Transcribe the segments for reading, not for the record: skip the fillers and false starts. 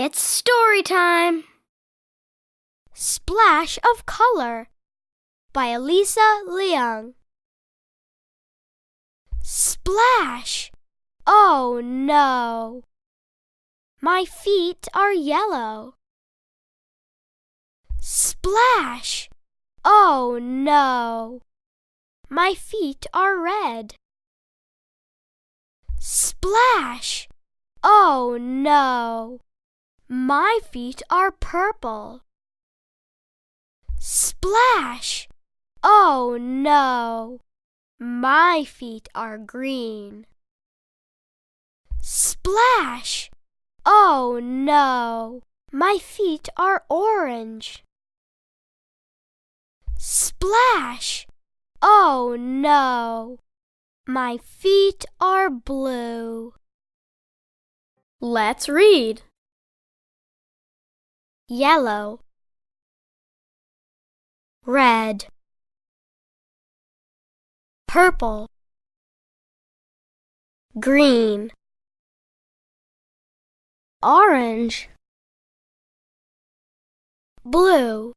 It's story time! Splash of Color by Alyssa Liang. Splash! Oh no! My feet are yellow. Splash! Oh no! My feet are red. Splash! Oh no! My feet are purple. Splash! Oh no! My feet are green. Splash! Oh no! My feet are orange. Splash! Oh no! My feet are blue. Let's read. Yellow, red, purple, green, orange, blue.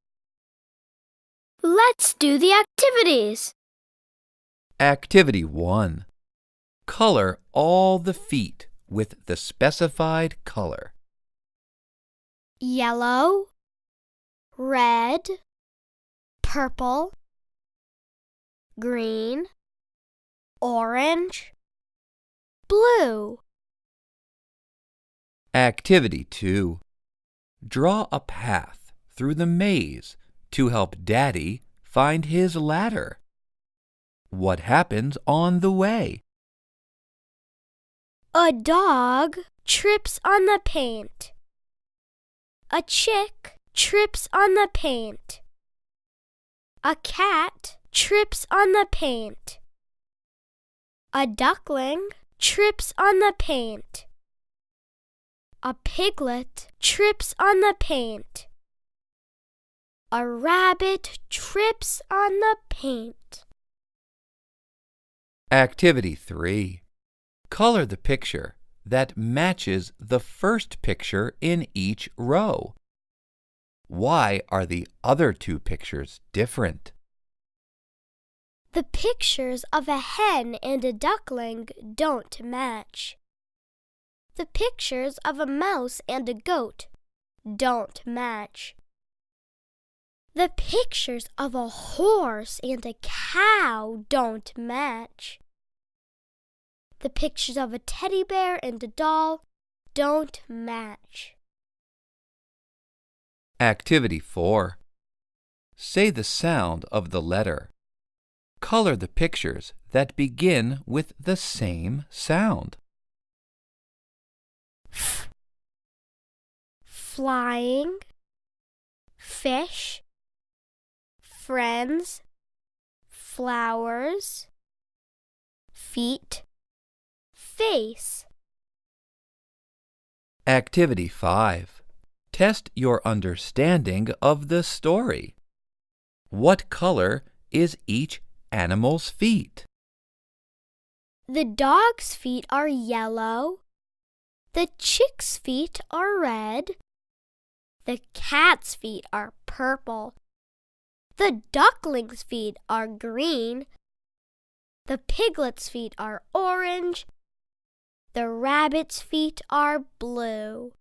Let's do the activities. Activity 1. Color all the feet with the specified color. Yellow, red, purple, green, orange, blue. Activity 2. Draw a path through the maze to help Daddy find his ladder. What happens on the way? A dog trips on the paint. A chick trips on the paint. A cat trips on the paint. A duckling trips on the paint. A piglet trips on the paint. A rabbit trips on the paint. Activity 3. Color the picture that matches the first picture in each row. Why are the other two pictures different? The pictures of a hen and a duckling don't match. The pictures of a mouse and a goat don't match. The pictures of a horse and a cow don't match. The pictures of a teddy bear and a doll don't match. Activity 4. Say the sound of the letter. Color the pictures that begin with the same sound. F, flying, fish, friends, flowers, feet, face. Activity 5. Test your understanding of the story. What color is each animal's feet? The dog's feet are yellow. The chick's feet are red. The cat's feet are purple. The duckling's feet are green. The piglet's feet are orange. The rabbit's feet are blue.